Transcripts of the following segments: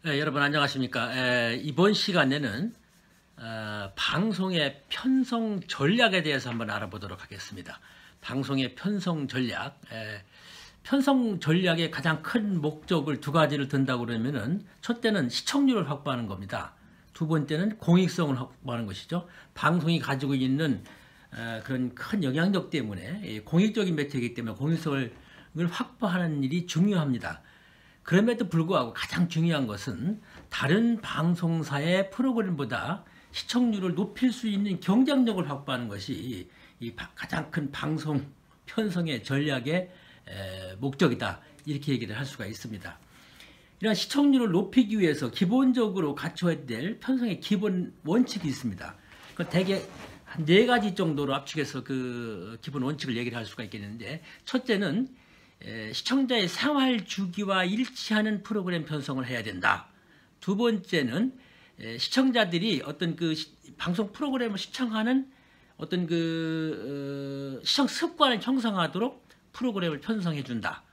여러분 안녕하십니까? 이번 시간에는 방송의 편성 전략에 대해서 한번 알아보도록 하겠습니다. 방송의 편성 전략. 편성 전략의 가장 큰 목적을 두 가지를 든다고 그러면은 첫째는 시청률을 확보하는 겁니다. 두 번째는 공익성을 확보하는 것이죠. 방송이 가지고 있는 그런 큰 영향력 때문에 공익적인 매체이기 때문에 공익성을 확보하는 일이 중요합니다. 그럼에도 불구하고 가장 중요한 것은 다른 방송사의 프로그램보다 시청률을 높일 수 있는 경쟁력을 확보하는 것이 이 가장 큰 방송 편성의 전략의 목적이다. 이렇게 얘기를 할 수가 있습니다. 이런 시청률을 높이기 위해서 기본적으로 갖춰야 될 편성의 기본 원칙이 있습니다. 대개 한 4가지 정도로 압축해서 그 기본 원칙을 얘기를 할 수가 있겠는데, 첫째는 시청자의 생활 주기와 일치하는 프로그램 편성을 해야 된다. 두 번째는 시청자들이 어떤 그 방송 프로그램을 시청하는 어떤 그 시청 습관을 형성하도록 프로그램을 편성해 준다.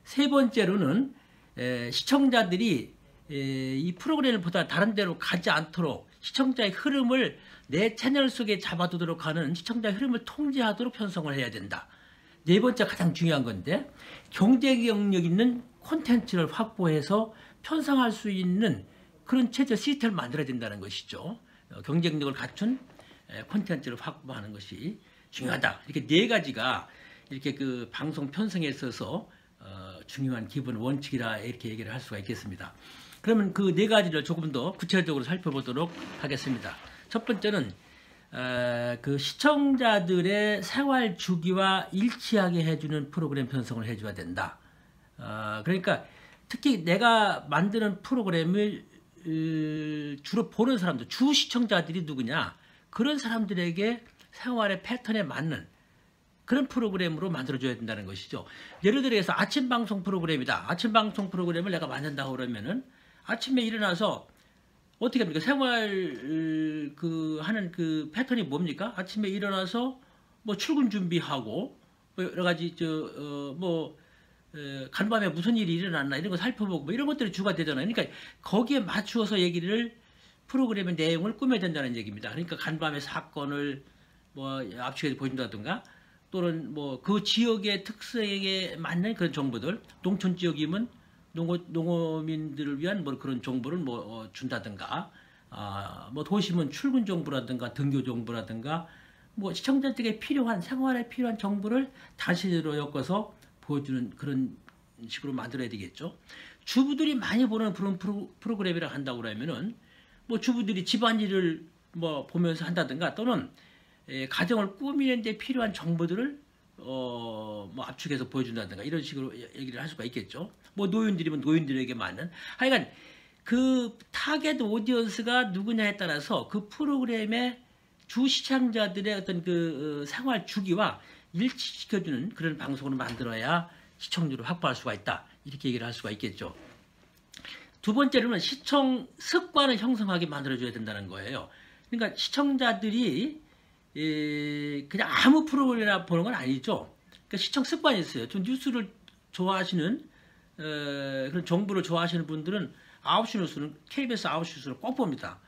세 번째로는 시청자들이 이 프로그램을 보다 다른 데로 가지 않도록 시청자의 흐름을 내 채널 속에 잡아두도록 하는 시청자의 흐름을 통제하도록 편성을 해야 된다. 네 번째 가장 중요한 건데, 경쟁력 있는 콘텐츠를 확보해서 편성할 수 있는 그런 체제 시스템을 만들어야 된다는 것이죠. 경쟁력을 갖춘 콘텐츠를 확보하는 것이 중요하다. 이렇게 4가지가 이렇게 그 방송 편성에 있어서 중요한 기본 원칙이라 이렇게 얘기를 할 수가 있겠습니다. 그러면 그 4가지를 조금 더 구체적으로 살펴보도록 하겠습니다. 첫 번째는 그 시청자들의 생활 주기와 일치하게 해주는 프로그램 편성을 해줘야 된다. 그러니까 특히 내가 만드는 프로그램을 주로 보는 사람들, 주 시청자들이 누구냐, 그런 사람들에게 생활의 패턴에 맞는 그런 프로그램으로 만들어줘야 된다는 것이죠. 예를 들어서 아침 방송 프로그램이다. 아침 방송 프로그램을 내가 만든다고 그러면은 아침에 일어나서 어떻게 합니까? 생활 하는 그 패턴이 뭡니까? 아침에 일어나서 뭐 출근 준비하고 뭐 여러 가지 간밤에 무슨 일이 일어났나 이런 거 살펴보고 뭐 이런 것들이 주가 되잖아요. 그러니까 거기에 맞추어서 얘기를 프로그램의 내용을 꾸며야 된다는 얘기입니다. 그러니까 간밤의 사건을 뭐 압축해서 보여준다든가, 또는 뭐 그 지역의 특성에 맞는 그런 정보들, 농촌 지역이면 농어민들을 위한 뭐 그런 정보를 뭐 준다든가, 뭐 도시면 출근 정보라든가 등교 정보라든가, 뭐 시청자들에게 필요한 생활에 필요한 정보를 다시로 엮어서 보여주는 그런 식으로 만들어야 되겠죠. 주부들이 많이 보는 그런 프로그램이라 한다고 그러면은 뭐 주부들이 집안일을 뭐 보면서 한다든가, 또는 가정을 꾸미는 데 필요한 정보들을 뭐 압축해서 보여준다든가 이런 식으로 얘기를 할 수가 있겠죠. 뭐 노인들이면 노인들에게 맞는, 하여간 그 타겟 오디언스가 누구냐에 따라서 그 프로그램의 주 시청자들의 어떤 그 생활 주기와 일치시켜주는 그런 방송을 만들어야 시청률을 확보할 수가 있다. 이렇게 얘기를 할 수가 있겠죠. 두 번째로는 시청 습관을 형성하게 만들어줘야 된다는 거예요. 그러니까 시청자들이 그냥 아무 프로그램이나 보는 건 아니죠. 그러니까 시청 습관이 있어요. 좀 뉴스를 좋아하시는 그런 정보를 좋아하시는 분들은 9시 뉴스는 KBS 9시 뉴스를 꼭 봅니다.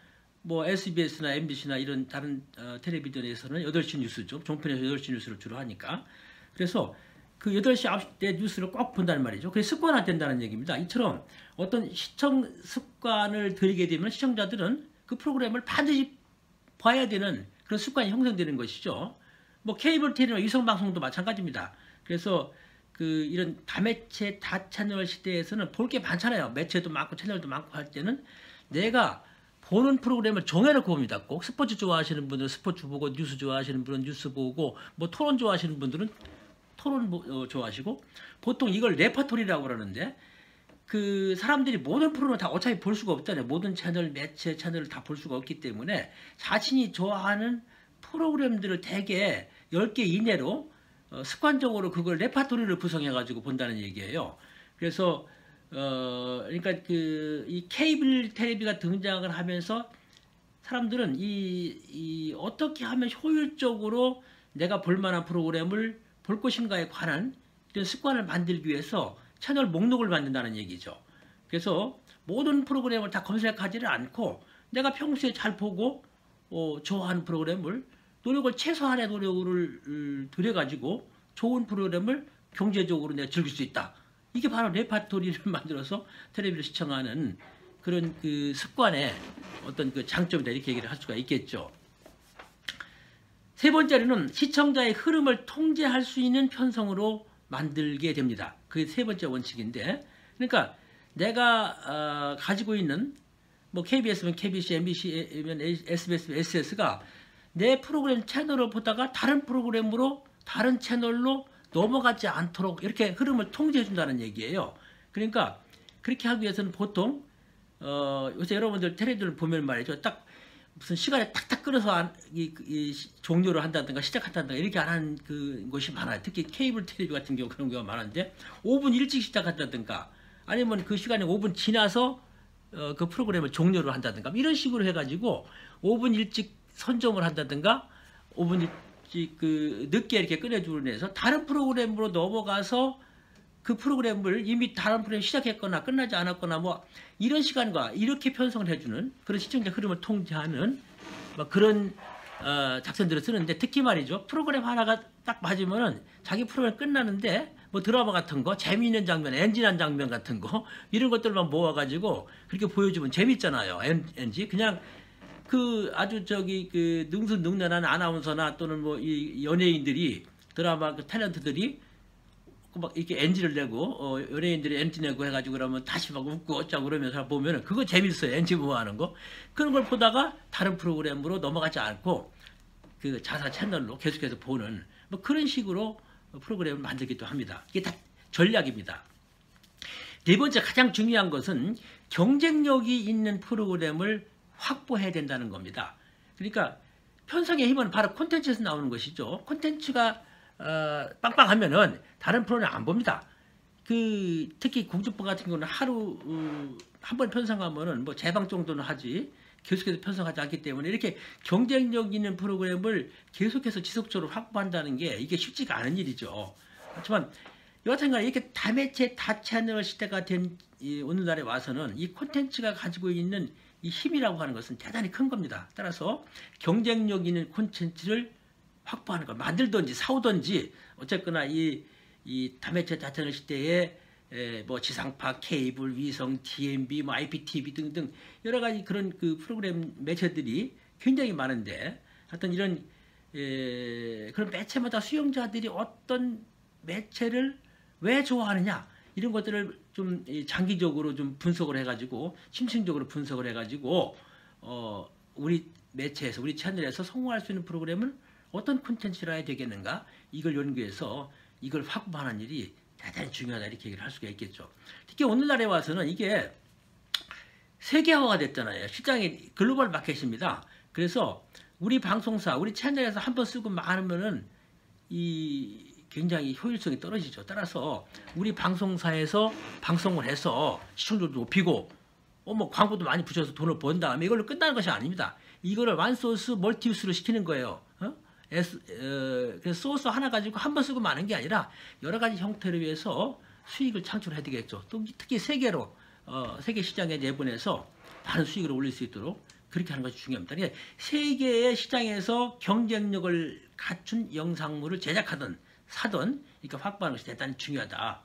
뭐 SBS나 MBC나 이런 다른 텔레비전에서는 8시 뉴스죠. 종편에서 8시 뉴스를 주로 하니까. 그래서 그 8시, 9시 때 뉴스를 꼭 본다는 말이죠. 그게 습관화된다는 얘기입니다. 이처럼 어떤 시청 습관을 들이게 되면 시청자들은 그 프로그램을 반드시 봐야 되는 그런 습관이 형성되는 것이죠. 뭐 케이블 TV나 위성방송도 마찬가지입니다. 그래서 그 이런 다매체 다채널 시대에서는 볼 게 많잖아요. 매체도 많고 채널도 많고 할 때는 내가 보는 프로그램을 정해놓고 봅니다. 꼭 스포츠 좋아하시는 분들은 스포츠 보고, 뉴스 좋아하시는 분은 뉴스 보고, 뭐 토론 좋아하시는 분들은 토론 좋아하시고, 보통 이걸 레퍼토리라고 그러는데, 그 사람들이 모든 프로그램을 다 어차피 볼 수가 없잖아요. 모든 채널, 매체 채널을 다 볼 수가 없기 때문에 자신이 좋아하는 프로그램들을 대개 10개 이내로 습관적으로 그걸 레퍼토리를 구성해가지고 본다는 얘기예요. 그래서 그러니까 이 케이블 텔레비가 등장을 하면서 사람들은 이 어떻게 하면 효율적으로 내가 볼 만한 프로그램을 볼 것인가에 관한 이런 습관을 만들기 위해서 채널 목록을 만든다는 얘기죠. 그래서 모든 프로그램을 다 검색하지를 않고 내가 평소에 잘 보고 좋아하는 프로그램을 노력을 최소한의 노력을 들여가지고 좋은 프로그램을 경제적으로 내가 즐길 수 있다. 이게 바로 레파토리를 만들어서 텔레비를 시청하는 그런 그 습관의 어떤 그 장점이다 이렇게 얘기를 할 수가 있겠죠. 세 번째로는 시청자의 흐름을 통제할 수 있는 편성으로 만들게 됩니다. 그게 세 번째 원칙인데, 그러니까 내가 가지고 있는 뭐 KBS면 KBC, MBC면 SBS면 SBS가 내 프로그램 채널을 보다가 다른 프로그램으로 다른 채널로 넘어가지 않도록 이렇게 흐름을 통제해 준다는 얘기예요. 그러니까 그렇게 하기 위해서는 보통 요새 여러분들 텔레비전을 보면 말이죠. 딱 무슨 시간에 탁탁 끊어서 종료를 한다든가 시작한다든가 이렇게 안 하는 그 것이 많아요. 특히 케이블 텔레비 같은 경우 그런 경우가 많은데 5분 일찍 시작한다든가 아니면 그 시간에 5분 지나서 그 프로그램을 종료를 한다든가 이런 식으로 해가지고 5분 일찍 선점을 한다든가 5분 일찍 그 늦게 이렇게 끊어주는 해서 다른 프로그램으로 넘어가서 그 프로그램을 이미 다른 프로그램 시작했거나 끝나지 않았거나 뭐 이런 시간과 이렇게 편성을 해주는 그런 시청자 흐름을 통제하는 뭐 그런 작전들을 쓰는데, 특히 말이죠, 프로그램 하나가 딱 맞으면은 자기 프로그램 끝나는데 뭐 드라마 같은 거 재미있는 장면, 엔진한 장면 같은 거 이런 것들만 모아가지고 그렇게 보여주면 재밌잖아요. NG 그냥 그 아주 저기 그 능수능란한 아나운서나 또는 뭐 이 연예인들이 드라마 그 탤런트들이 막 이렇게 NG를 내고 연예인들이 NG 내고 해가지고 그러면 다시 막 웃고 어쩌고 그러면서 보면은 그거 재밌어요. NG 모아하는 거 그런 걸 보다가 다른 프로그램으로 넘어가지 않고 그 자사 채널로 계속해서 보는 뭐 그런 식으로 프로그램을 만들기도 합니다. 이게 다 전략입니다. 네 번째 가장 중요한 것은 경쟁력이 있는 프로그램을 확보해야 된다는 겁니다. 그러니까 편성의 힘은 바로 콘텐츠에서 나오는 것이죠. 콘텐츠가 빵빵하면은 다른 프로그램 안 봅니다. 그 특히 공주법 같은 경우는 하루 한 번 편성하면은 뭐 재방 정도는 하지 계속해서 편성하지 않기 때문에 이렇게 경쟁력 있는 프로그램을 계속해서 지속적으로 확보한다는 게 이게 쉽지가 않은 일이죠. 하지만 여하튼간 이렇게 다매체 다채널 시대가 된 오늘날에 와서는 이 콘텐츠가 가지고 있는 이 힘이라고 하는 것은 대단히 큰 겁니다. 따라서 경쟁력 있는 콘텐츠를 확보하는 것, 만들든지 사오든지 어쨌거나 이 다매체 다채널 시대에 뭐 지상파, 케이블, 위성, DMB, 뭐 IPTV 등등 여러 가지 그런 그 프로그램 매체들이 굉장히 많은데, 하여튼 이런 그런 매체마다 수용자들이 어떤 매체를 왜 좋아하느냐 이런 것들을 좀 장기적으로 좀 분석을 해가지고 심층적으로 분석을 해가지고 우리 매체에서 우리 채널에서 성공할 수 있는 프로그램을 어떤 콘텐츠를 해야 되겠는가 이걸 연구해서 이걸 확보하는 일이 대단히 중요하다 이렇게 얘기를 할 수가 있겠죠. 특히 오늘날에 와서는 이게 세계화가 됐잖아요. 시장이 글로벌 마켓입니다. 그래서 우리 방송사, 우리 채널에서 한번 쓰고 많으면은 이 굉장히 효율성이 떨어지죠. 따라서 우리 방송사에서 방송을 해서 시청률도 높이고 뭐 광고도 많이 붙여서 돈을 번 다음에 이걸로 끝나는 것이 아닙니다. 이거를 원소스, 멀티유스로 시키는 거예요. 그래서 소스 하나 가지고 한 번 쓰고 마는 게 아니라 여러 가지 형태를 위해서 수익을 창출해야 되겠죠. 또 특히 세계로 세계 시장에 내보내서 많은 수익을 올릴 수 있도록 그렇게 하는 것이 중요합니다. 그러니까 세계의 시장에서 경쟁력을 갖춘 영상물을 제작하든 사든 이렇게 확보하는 것이 대단히 중요하다.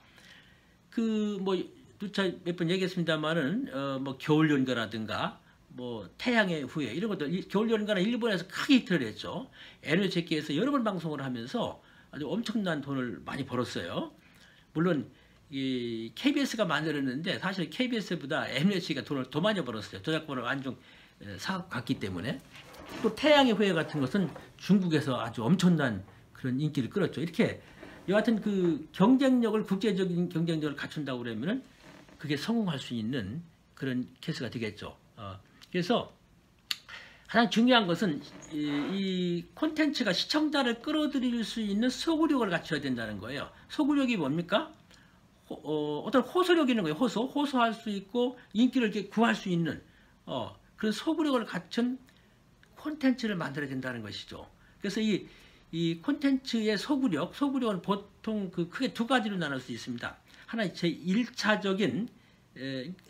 그 뭐 몇 번 얘기했습니다만은 뭐 겨울 연가라든가 뭐 태양의 후예 이런 것들 겨울 연가는 일본에서 크게 히트를 했죠. NHK에서 여러 번 방송을 하면서 아주 엄청난 돈을 많이 벌었어요. 물론 이 KBS가 만들었는데 사실 KBS보다 NHK가 돈을 더 많이 벌었어요. 저작권을 완전 사갖기 때문에. 또 태양의 후예 같은 것은 중국에서 아주 엄청난 그런 인기를 끌었죠. 이렇게 여하튼 그 경쟁력을 국제적인 경쟁력을 갖춘다고 그러면은 그게 성공할 수 있는 그런 케이스가 되겠죠. 그래서 가장 중요한 것은 이 콘텐츠가 시청자를 끌어들일 수 있는 소구력을 갖춰야 된다는 거예요. 소구력이 뭡니까? 어떤 호소력이 있는 거예요. 호소할 수 있고 인기를 이렇게 구할 수 있는 그런 소구력을 갖춘 콘텐츠를 만들어야 된다는 것이죠. 그래서 이 콘텐츠의 소구력은 보통 그 크게 두 가지로 나눌 수 있습니다. 하나 제 1차적인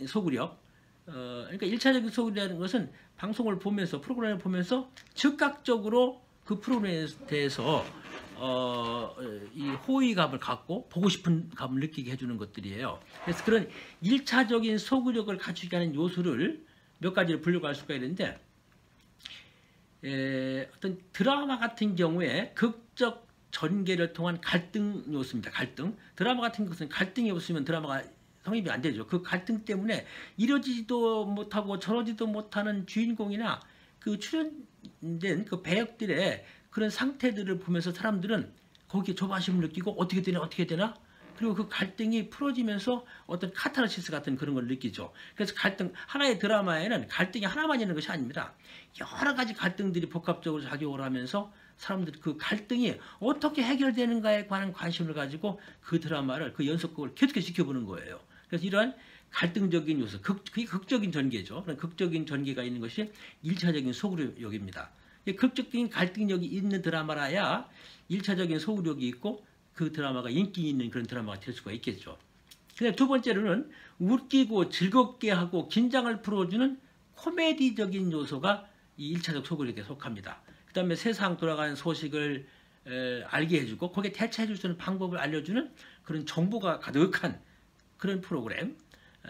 소구력, 그러니까 1차적인 소구라는 것은 방송을 보면서 프로그램을 보면서 즉각적으로 그 프로그램에 대해서 이 호의감을 갖고 보고 싶은 감을 느끼게 해주는 것들이에요. 그래서 그런 1차적인 소구력을 갖추게 하는 요소를 몇 가지로 분류할 수가 있는데 어떤 드라마 같은 경우에 극적 전개를 통한 갈등 요소입니다. 갈등. 드라마 같은 것은 갈등이 없으면 드라마가 성립이 안 되죠. 그 갈등 때문에 이러지도 못하고 저러지도 못하는 주인공이나 그 출연된 그 배역들의 그런 상태들을 보면서 사람들은 거기에 조바심을 느끼고 어떻게 되나 그리고 그 갈등이 풀어지면서 어떤 카타르시스 같은 그런 걸 느끼죠. 그래서 갈등, 하나의 드라마에는 갈등이 하나만 있는 것이 아닙니다. 여러 가지 갈등들이 복합적으로 작용을 하면서 사람들이 그 갈등이 어떻게 해결되는가에 관한 관심을 가지고 그 드라마를, 그 연속극을 계속해서 지켜보는 거예요. 그래서 이러한 갈등적인 요소, 그게 극적인 전개죠. 그런 극적인 전개가 있는 것이 1차적인 소구력입니다. 극적인 갈등력이 있는 드라마라야 1차적인 소구력이 있고 그 드라마가 인기 있는 그런 드라마가 될 수가 있겠죠. 근데 두 번째로는 웃기고 즐겁게 하고 긴장을 풀어주는 코미디적인 요소가 이 1차적 소구력에 속합니다. 그 다음에 세상 돌아가는 소식을 알게 해주고 거기에 대처해 줄 수 있는 방법을 알려주는 그런 정보가 가득한 그런 프로그램.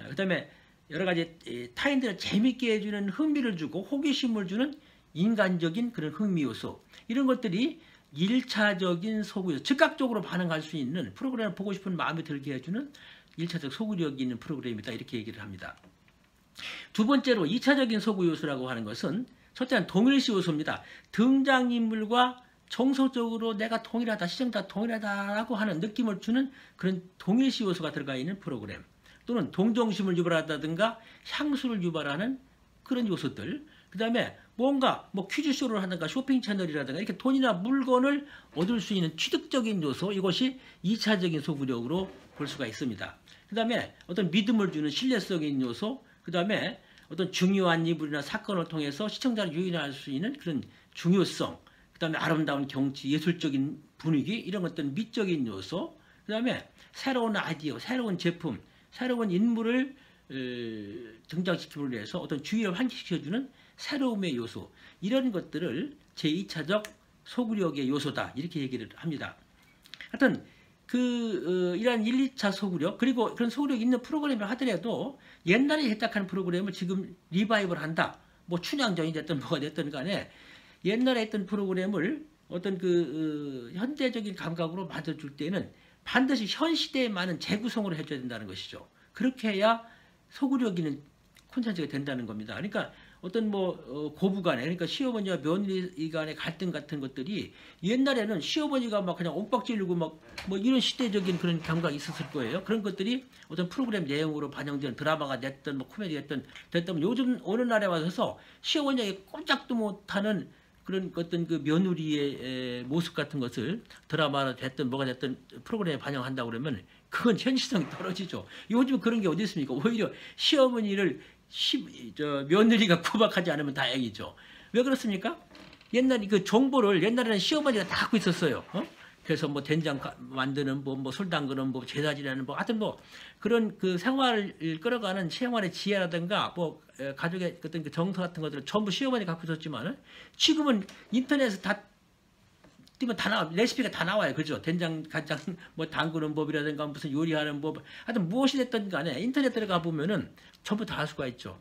그 다음에 여러 가지 타인들을 재밌게 해주는 흥미를 주고 호기심을 주는 인간적인 그런 흥미 요소. 이런 것들이 1차적인 소구력, 즉각적으로 반응할 수 있는 프로그램을 보고 싶은 마음이 들게 해주는 1차적 소구력이 있는 프로그램이다. 이렇게 얘기를 합니다. 두 번째로 2차적인 소구 요소라고 하는 것은 첫째는 동일시 요소입니다. 등장인물과 정서적으로 내가 동일하다, 시청자 동일하다라고 하는 느낌을 주는 그런 동일시 요소가 들어가 있는 프로그램 또는 동정심을 유발한다든가 향수를 유발하는 그런 요소들. 그 다음에 뭔가 뭐 퀴즈쇼를 하든가 쇼핑 채널이라든가 이렇게 돈이나 물건을 얻을 수 있는 취득적인 요소, 이것이 2차적인 소구력으로 볼 수가 있습니다. 그 다음에 어떤 믿음을 주는 신뢰성인 요소, 그 다음에 어떤 중요한 인물이나 사건을 통해서 시청자를 유인할 수 있는 그런 중요성, 그 다음에 아름다운 경치, 예술적인 분위기, 이런 것들은 미적인 요소, 그 다음에 새로운 아이디어, 새로운 제품, 새로운 인물을 등장시키기 위해서 어떤 주의를 환기시켜주는 새로움의 요소, 이런 것들을 제2차적 소구력의 요소다, 이렇게 얘기를 합니다. 하여튼 이러한 1, 2차 소구력, 그리고 그런 소구력이 있는 프로그램을 하더라도 옛날에 했다는 프로그램을 지금 리바이벌 한다, 뭐 춘향전이 됐든 뭐가 됐든 간에 옛날에 했던 프로그램을 어떤 현대적인 감각으로 만들어줄 때는 반드시 현 시대에 맞는 재구성으로 해줘야 된다는 것이죠. 그렇게 해야 소구력 있는 콘텐츠가 된다는 겁니다. 그러니까 어떤 고부간에, 그러니까 시어머니와 며느리 간의 갈등 같은 것들이 옛날에는 시어머니가 막 그냥 옥박 지르고 뭐 이런 시대적인 그런 감각이 있었을 거예요. 그런 것들이 어떤 프로그램 내용으로 반영된 드라마가 됐든 뭐 코미디가 됐든 요즘 어느 날에 와서 시어머니에게 꼼짝도 못하는 그런 어떤 그 며느리의 모습 같은 것을 드라마나 됐든 뭐가 됐든 프로그램에 반영한다고 그러면 그건 현실성이 떨어지죠. 요즘 그런 게 어디 있습니까? 오히려 시어머니를 며느리가 구박하지 않으면 다행이죠. 왜 그렇습니까? 옛날에 그 정보를 옛날에는 시어머니가 다 갖고 있었어요. 그래서 뭐 된장 만드는 뭐 술 담그는 뭐 제사 지내는 뭐 하여튼 뭐 그런 그 생활을 끌어가는 생활의 지혜라든가 뭐 가족의 어떤 그 정서 같은 것들을 전부 시어머니가 갖고 있었지만은 지금은 인터넷에 다 뛰면 다 나와, 레시피가 다 나와요. 그죠? 된장, 간장, 뭐 담그는 법이라든가 무슨 요리하는 법, 하여튼 무엇이 됐든 간에 인터넷 들어가 보면은 전부 다 할 수가 있죠.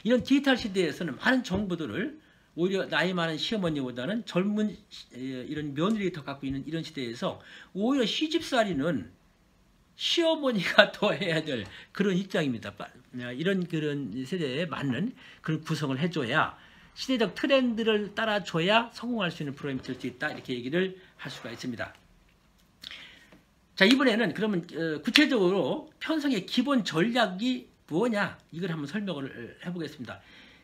이런 디지털 시대에서는 많은 정보들을 오히려 나이 많은 시어머니보다는 젊은 이런 며느리 더 갖고 있는 이런 시대에서 오히려 시집살이는 시어머니가 더 해야 될 그런 입장입니다. 이런 그런 세대에 맞는 그런 구성을 해줘야 시대적 트렌드를 따라줘야 성공할 수 있는 프로그램이 될 수 있다. 이렇게 얘기를 할 수가 있습니다. 자, 이번에는 그러면 구체적으로 편성의 기본 전략이 뭐냐, 이걸 한번 설명을 해보겠습니다.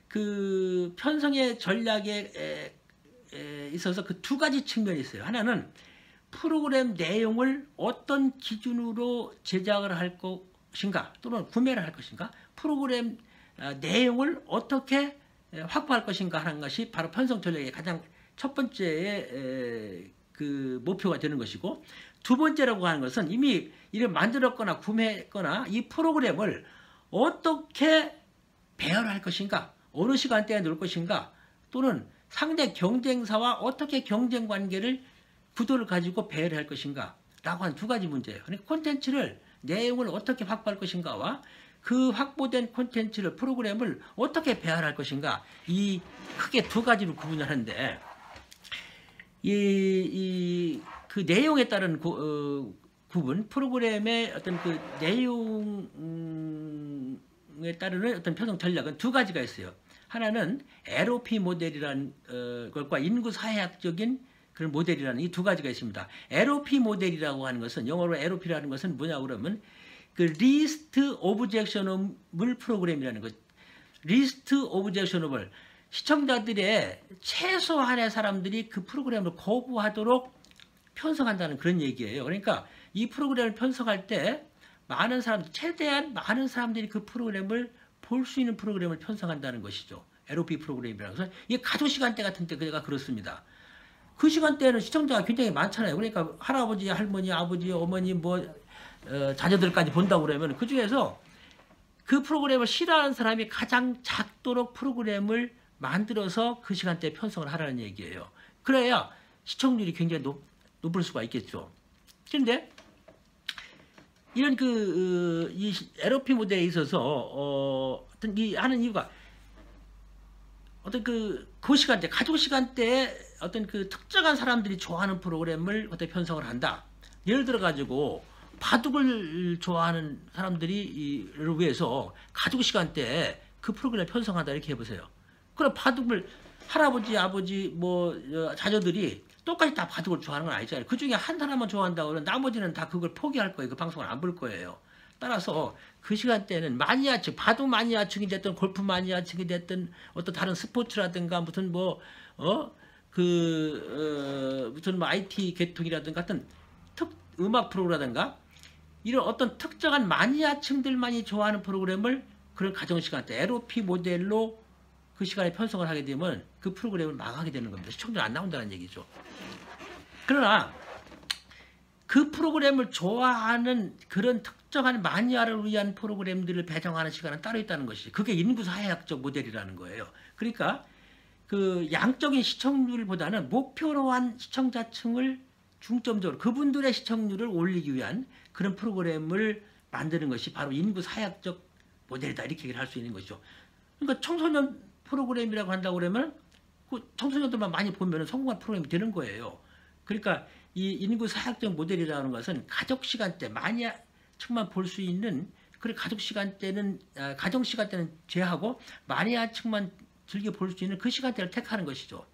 그 편성의 전략에 있어서 그 두 가지 측면이 있어요. 하나는 프로그램 내용을 어떤 기준으로 제작을 할 것인가 또는 구매를 할 것인가, 프로그램 내용을 어떻게 확보할 것인가 하는 것이 바로 편성 전략의 가장 첫 번째의 그 목표가 되는 것이고, 두 번째라고 하는 것은 이미 이를 만들었거나 구매했거나 이 프로그램을 어떻게 배열할 것인가, 어느 시간대에 놓을 것인가, 또는 상대 경쟁사와 어떻게 경쟁 관계를 구도를 가지고 배열할 것인가 라고 한 두 가지 문제예요. 그러니까 콘텐츠를 내용을 어떻게 확보할 것인가와 그 확보된 콘텐츠를 프로그램을 어떻게 배열할 것인가, 이 크게 두 가지로 구분하는데 그 내용에 따른 구분, 프로그램의 어떤 그 내용에 따르는 어떤 편성 전략은 두 가지가 있어요. 하나는 LOP 모델이라는 것과 인구 사회학적인 그런 모델이라는 이 두 가지가 있습니다. LOP 모델이라고 하는 것은, 영어로 LOP라는 것은 뭐냐고 그러면 그 리스트 오브젝셔너블 프로그램이라는 것. 리스트 오브젝셔너블, 시청자들의 최소한의 사람들이 그 프로그램을 거부하도록 편성한다는 그런 얘기예요. 그러니까 이 프로그램을 편성할 때 많은 사람들, 최대한 많은 사람들이 그 프로그램을 볼 수 있는 프로그램을 편성한다는 것이죠. LOP 프로그램이라고 해서 이게 가족 시간대 같은 때가 그렇습니다. 그 시간대에는 시청자가 굉장히 많잖아요. 그러니까 할아버지, 할머니, 아버지, 어머니, 자녀들까지 본다고 그러면 그 중에서 그 프로그램을 싫어하는 사람이 가장 작도록 프로그램을 만들어서 그 시간대에 편성을 하라는 얘기예요. 그래야 시청률이 굉장히 높을 수가 있겠죠. 그런데 이런 이 LOP 모델에 있어서 어떤 이 하는 이유가 어떤 그 시간대, 가족 시간대에 어떤 그 특정한 사람들이 좋아하는 프로그램을 어떻게 편성을 한다. 예를 들어 가지고 바둑을 좋아하는 사람들이를 위해서 가족 시간대에 그 프로그램을 편성한다 이렇게 해보세요. 그럼 바둑을 할아버지, 아버지, 자녀들이 똑같이 다 바둑을 좋아하는 건 아니잖아요. 그 중에 한 사람만 좋아한다고 그러면 나머지는 다 그걸 포기할 거예요. 그 방송을 안 볼 거예요. 따라서 그 시간대에는 마니아층, 바둑 마니아층이 됐든 골프 마니아층이 됐든 어떤 다른 스포츠라든가 무슨 무슨 IT 계통이라든가 같은 음악 프로라든가 이런 어떤 특정한 마니아층들만이 좋아하는 프로그램을 그런 가정 시간대 LOP 모델로 그 시간에 편성을 하게 되면 그 프로그램을 망하게 되는 겁니다. 시청률 안 나온다는 얘기죠. 그러나 그 프로그램을 좋아하는 그런 특정한 마니아를 위한 프로그램들을 배정하는 시간은 따로 있다는 것이죠. 그게 인구사회학적 모델이라는 거예요. 그러니까 그 양적인 시청률보다는 목표로 한 시청자층을 중점적으로 그분들의 시청률을 올리기 위한 그런 프로그램을 만드는 것이 바로 인구사회학적 모델이다 이렇게 얘기를 할 수 있는 것이죠. 그러니까 청소년 프로그램이라고 한다고 그러면 그 청소년들만 많이 보면 성공한 프로그램이 되는 거예요. 그러니까 이 인구사회학적 모델이라는 것은 가족 시간대 마니아층만 볼 수 있는 그런 가족 시간대는 가정 시간대는 제하고 마니아층만 즐겨 볼 수 있는 그 시간대를 택하는 것이죠.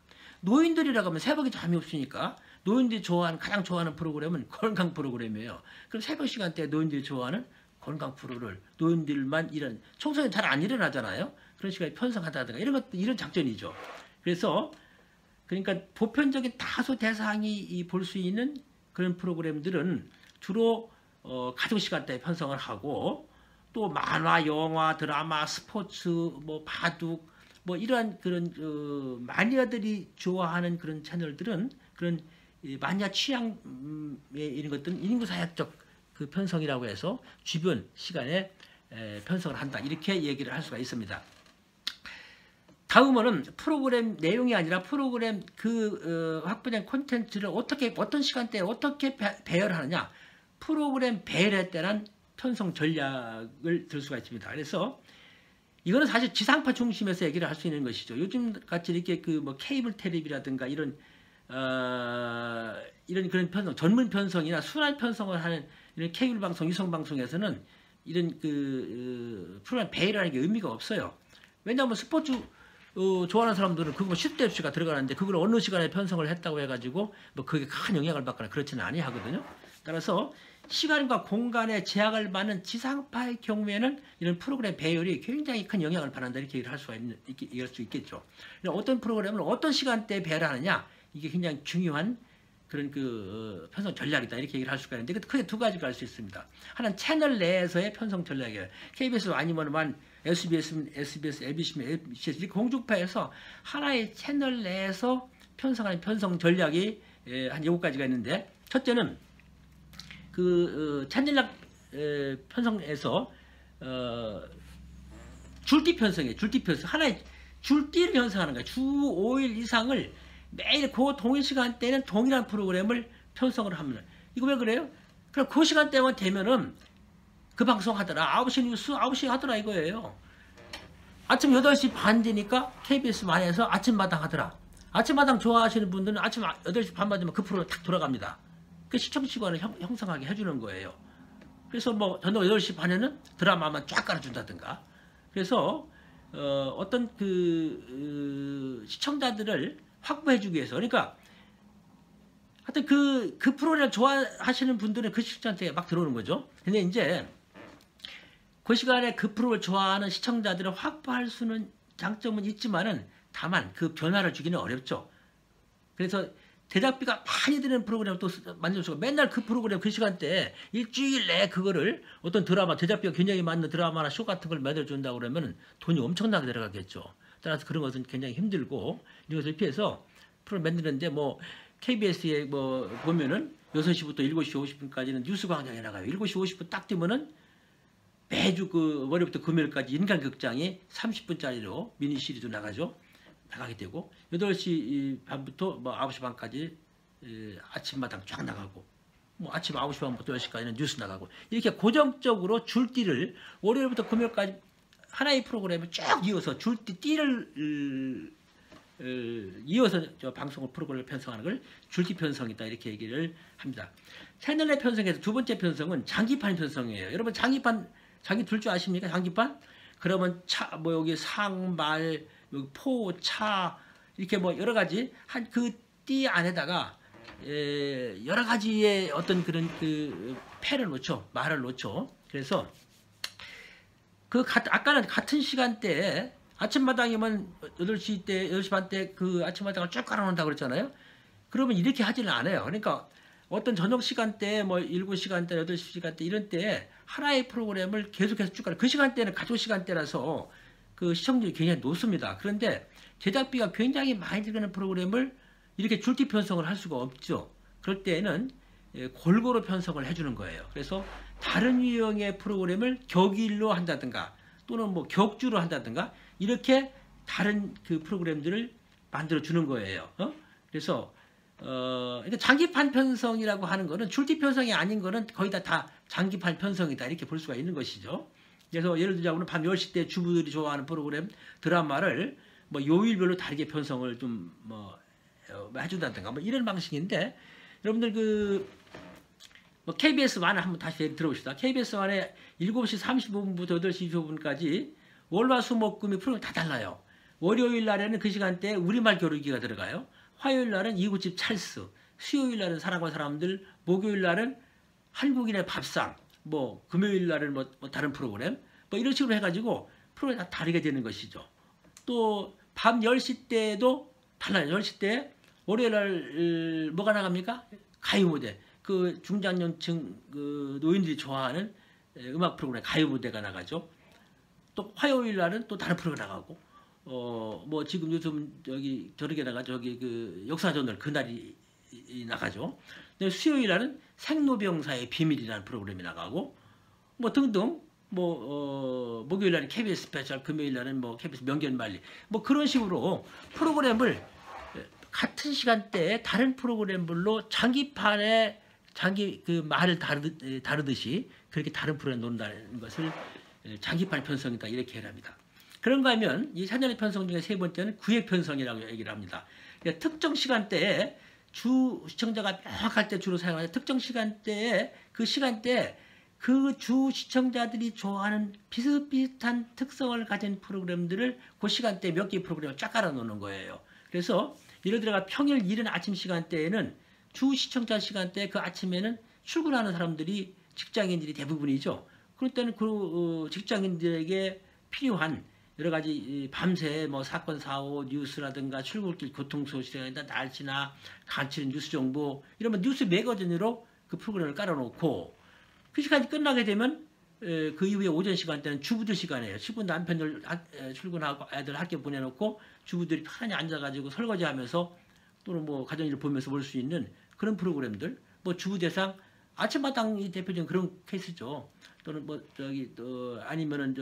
노인들이라고 하면 새벽에 잠이 없으니까 노인들이 가장 좋아하는 프로그램은 건강 프로그램이에요. 그럼 새벽 시간대에 노인들이 좋아하는 건강 프로를 노인들만 청소년 잘 안 일어나잖아요. 그런 시간에 편성한다든가 이런 작전이죠. 그러니까 보편적인 다수 대상이 볼 수 있는 그런 프로그램들은 주로 가족 시간대에 편성을 하고 또 만화, 영화, 드라마, 스포츠, 바둑 이러한 그런 마니아들이 좋아하는 그런 채널들은 그런 마니아 취향에 이런 것들은 인구사회학적 그 편성이라고 해서 주변 시간에 편성을 한다 이렇게 얘기를 할 수가 있습니다. 다음은 프로그램 내용이 아니라 프로그램 확보된 콘텐츠를 어떤 시간대에 어떻게 배열하느냐, 프로그램 배열에 따른 편성 전략을 들 수가 있습니다. 그래서 이거는 사실 지상파 중심에서 얘기를 할 수 있는 것이죠. 요즘 같이 이렇게 케이블 텔레비라든가 이런 그런 편성, 전문 편성이나 순환 편성을 하는 이런 케이블 방송, 위성 방송에서는 이런 프로그램 배열이라는 게 의미가 없어요. 왜냐하면 스포츠 좋아하는 사람들은 그거 10대 수가 들어가는데 그걸 어느 시간에 편성을 했다고 해가지고 그게 큰 영향을 받거나 그렇지는 아니하거든요. 따라서 시간과 공간의 제약을 받는 지상파의 경우에는 이런 프로그램 배열이 굉장히 큰 영향을 받는다 이렇게 얘기를 얘기할 수 있겠죠. 어떤 프로그램을 어떤 시간대에 배열하느냐 이게 굉장히 중요한 그런 편성 전략이다 이렇게 얘기를 할 수가 있는데 크게 두 가지가 할 수 있습니다. 하나는 채널 내에서의 편성 전략이에요. KBS 아니면 SBS, ABC, 이렇게 공중파에서 하나의 채널 내에서 편성하는 편성 전략이 한 7가지가 있는데, 첫째는 채널 편성에서 줄띠 편성이에요. 줄띠 편성. 하나의 줄띠를 편성하는 거예요. 주 5일 이상을 매일 그 동일 시간대에는 동일한 프로그램을 편성을 합니다. 이거 왜 그래요? 그럼 그 시간대만 되면은 그 방송 하더라. 9시 뉴스 9시 하더라 이거예요. 아침 8시 반 되니까 KBS 만에서 아침마당 하더라. 아침마당 좋아하시는 분들은 아침 8시 반만 되면 그 프로그램 탁 돌아갑니다. 그 시청 시간을 형성하게 해주는 거예요. 그래서 뭐 저녁 8시 반에는 드라마만 쫙 깔아준다든가. 그래서 어떤 시청자들을 확보해주기 위해서, 그러니까 하여튼 그 프로그램을 좋아하시는 분들은 그 시청자한테 막 들어오는 거죠. 근데 이제 그 시간에 그 프로를 좋아하는 시청자들을 확보할 수는 장점은 있지만은 다만 그 변화를 주기는 어렵죠. 그래서 제작비가 많이 드는 프로그램을 또 만들어주고 맨날 그 프로그램 그 시간대에 일주일 내에 그거를 어떤 드라마 제작비가 굉장히 많은 드라마나 쇼 같은 걸 만들어준다고 그러면 돈이 엄청나게 들어가겠죠. 따라서 그런 것은 굉장히 힘들고 이런 것을 피해서 프로를 만드는데 뭐 KBS에 뭐 보면은 6시부터 7시 50분까지는 뉴스 광장에 나가요. 7시 50분 딱 되면은 매주 그 월요일부터 금요일까지 인간극장이 30분짜리로 미니 시리즈 나가죠. 나가게 되고 8시 반부터 뭐 9시 반까지 아침마당 쫙 나가고 뭐 아침 9시 반부터 10시까지는 뉴스 나가고 이렇게 고정적으로 줄띠를 월요일부터 금요일까지 하나의 프로그램을 쭉 이어서 줄띠를 이어서 저 방송을 프로그램을 편성하는 걸 줄띠 편성이다 이렇게 얘기를 합니다. 채널의 편성에서 두 번째 편성은 장기판 편성이에요. 여러분 장기판 장기 둘 줄 아십니까? 장기판? 그러면 뭐 여기 상말 여기 포, 차 이렇게 뭐 여러 가지 한 그 띠 안에다가 여러 가지의 어떤 그런 그 패를 놓죠. 말을 놓죠. 그래서 아까는 같은 시간대에 아침마당이면 8시 때 8시 반 때 그 아침마당을 쭉 깔아놓는다고 그랬잖아요. 그러면 이렇게 하지는 않아요. 그러니까 어떤 저녁 시간대 뭐 7시간대 8시간대 이런 때에 하나의 프로그램을 계속해서 쭉 깔아요. 그 시간대는 가족 시간대라서 그 시청률이 굉장히 높습니다. 그런데 제작비가 굉장히 많이 들어가는 프로그램을 이렇게 줄띠 편성을 할 수가 없죠. 그럴 때에는 골고루 편성을 해주는 거예요. 그래서 다른 유형의 프로그램을 격일로 한다든가 또는 뭐 격주로 한다든가 이렇게 다른 그 프로그램들을 만들어 주는 거예요. 그래서 그러니까 장기판 편성이라고 하는 거는 줄띠 편성이 아닌 거는 거의 다 장기판 편성이다 이렇게 볼 수가 있는 것이죠. 그래서 예를 들자면 밤 10시 때 주부들이 좋아하는 프로그램 드라마를 뭐 요일별로 다르게 편성을 좀 뭐 해준다든가 뭐 이런 방식인데 여러분들 뭐 KBS 1을 한번 다시 들어봅시다. KBS 1에 7시 35분부터 8시 25분까지 월화수목금이 프로그램이 다 달라요. 월요일 날에는 그 시간대에 우리말 겨루기가 들어가요. 화요일 날은 이웃집 찰스, 수요일 날은 사랑과 사람들, 목요일 날은 한국인의 밥상, 뭐 금요일 날은 뭐 다른 프로그램, 뭐 이런 식으로 해가지고 프로그램이 다 다르게 되는 것이죠. 또 밤 10시 때도 달라요. 10시 때 월요일 날 뭐가 나갑니까? 가요 무대. 그 중장년층 그 노인들이 좋아하는 음악 프로그램 가요 무대가 나가죠. 또 화요일 날은 또 다른 프로그램 나가고 뭐 지금 요즘 여기 저렇게다가 저기 그 역사전을 그날이 나가죠. 근데 수요일 날은 생로병사의 비밀이라는 프로그램이 나가고 뭐 등등 뭐 목요일 날은 KBS 스페셜, 금요일 날은 뭐 KBS 명견말리 뭐 그런 식으로 프로그램을 같은 시간대에 다른 프로그램별로 장기판에 그 말을 다루듯이 그렇게 다른 프로그램 놓는다는 것을 장기판 편성이다 이렇게 합니다. 그런가 하면 이 4년의 편성 중에 세 번째는 구획 편성이라고 얘기를 합니다. 그러니까 특정 시간대에 주 시청자가 명확할 때 주로 사용하는 특정 시간대에 그 시간대에 그 주 시청자들이 좋아하는 비슷비슷한 특성을 가진 프로그램들을 그 시간대에 몇 개의 프로그램을 쫙 깔아 놓는 거예요. 그래서 예를 들어 평일 이른 아침 시간대에는 주 시청자 시간대 그 아침에는 출근하는 사람들이 직장인들이 대부분이죠. 그럴 때는 그 직장인들에게 필요한 여러 가지 밤새 뭐 사건 사고 뉴스라든가 출근길 교통 소식이나 날씨나 간추린 뉴스 정보 이러면 뉴스 매거진으로 그 프로그램을 깔아놓고 그 시간이 끝나게 되면 그 이후에 오전 시간대는 주부들 시간이에요. 주부 남편들 출근하고 애들 학교 보내놓고 주부들이 편히 앉아가지고 설거지하면서 또는 뭐 가정일을 보면서 볼 수 있는 그런 프로그램들, 뭐 주부 대상 아침마당이 대표적인 그런 케이스죠. 또는 뭐 저기 또 아니면은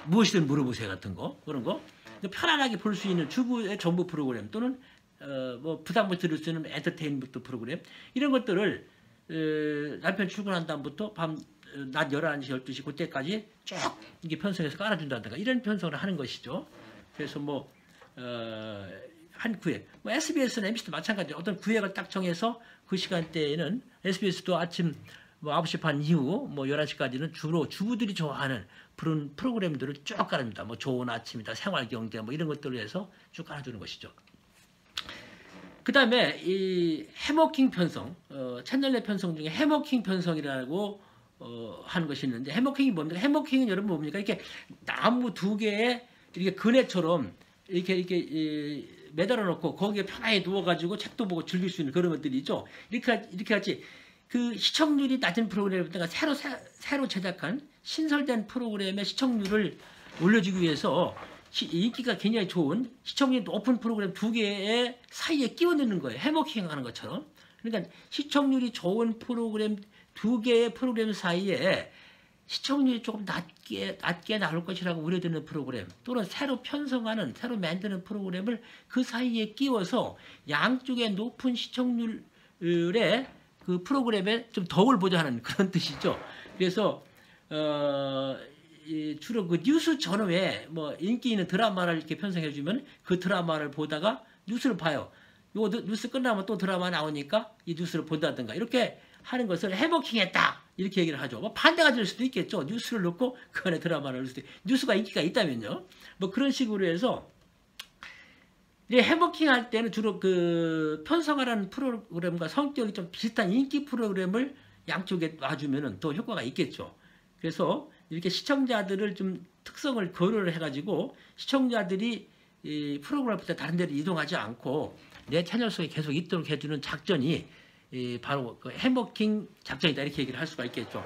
무엇이든 물어보세요 같은 거 그런 거 편안하게 볼 수 있는 주부의 정보 프로그램 또는 뭐 부담 없이 들을 수 있는 엔터테인먼트 프로그램 이런 것들을 남편 출근한 다음부터 낮 11시, 12시 그때까지 쭉 이게 편성해서 깔아준다든가 이런 편성을 하는 것이죠. 그래서 뭐 한 구획, 뭐 SBS나 MBC도 마찬가지. 어떤 구획을 딱 정해서 그 시간대에는 SBS도 아침 뭐 9시 반 이후 뭐 11시까지는 주로 주부들이 좋아하는 그런 프로그램들을 쭉 깔아줍니다. 뭐 좋은 아침이다, 생활경제 뭐 이런 것들을 해서 쭉 깔아주는 것이죠. 그 다음에 이 해머킹 편성, 채널 내 편성 중에 해머킹 편성이라고 하는 것이 있는데 해머킹이 뭡니까? 해머킹은 여러분 뭡니까? 이렇게 나무 두 개에 이렇게 그네처럼 이렇게 매달아 놓고 거기에 편하게 누워가지고 책도 보고 즐길 수 있는 그런 것들이 있죠. 이렇게 같이 그 시청률이 낮은 프로그램에다가 새로 제작한 신설된 프로그램의 시청률을 올려주기 위해서 인기가 굉장히 좋은 시청률이 높은 프로그램 두 개의 사이에 끼워 넣는 거예요. 해머킹 하는 것처럼. 그러니까 시청률이 좋은 프로그램 두 개의 프로그램 사이에 시청률이 조금 낮게 나올 것이라고 우려되는 프로그램 또는 새로 편성하는 새로 만드는 프로그램을 그 사이에 끼워서 양쪽의 높은 시청률의 그 프로그램에 좀 덕을 보자는 그런 뜻이죠. 그래서 주로 그 뉴스 전후에 뭐 인기 있는 드라마를 이렇게 편성해 주면 그 드라마를 보다가 뉴스를 봐요. 요 뉴스 끝나면 또 드라마 나오니까 이 뉴스를 본다든가 이렇게 하는 것을 해머킹했다 이렇게 얘기를 하죠. 뭐 반대가 될 수도 있겠죠. 뉴스를 넣고 그 안에 드라마를 넣을 수도 뉴스가 인기가 있다면요. 뭐 그런 식으로 해서 이제 해머킹할 때는 주로 그 편성하라는 프로그램과 성격이 좀 비슷한 인기 프로그램을 양쪽에 놔주면은 더 효과가 있겠죠. 그래서 이렇게 시청자들을 좀 특성을 고려를 해가지고 시청자들이 이 프로그램부터 다른 데로 이동하지 않고 내 채널 속에 계속 있도록 해주는 작전이 바로 그 해머킹 작전이다 이렇게 얘기를 할 수가 있겠죠.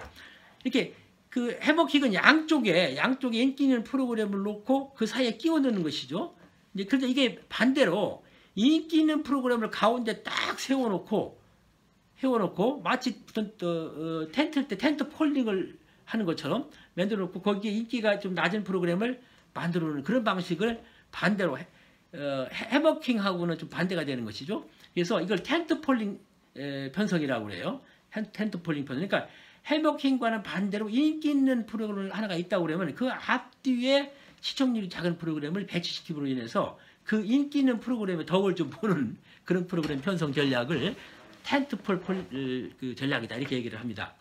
이렇게 그 해머킹은 양쪽에 인기 있는 프로그램을 놓고 그 사이에 끼워 넣는 것이죠. 그런데 이게 반대로 인기 있는 프로그램을 가운데 딱 세워놓고 마치 텐트 폴딩을 하는 것처럼 만들어놓고 거기에 인기가 좀 낮은 프로그램을 만들어놓는 그런 방식을 반대로 해머킹하고는 좀 반대가 되는 것이죠. 그래서 이걸 텐트 폴딩 편성이라고 그래요. 텐트 폴딩 편성. 그러니까 해머킹과는 반대로 인기 있는 프로그램 하나가 있다고 그러면 그 앞뒤에 시청률이 작은 프로그램을 배치시킴으로 인해서 그 인기 있는 프로그램에 덕을 좀 보는 그런 프로그램 편성 전략을 텐트폴 그 전략이다 이렇게 얘기를 합니다.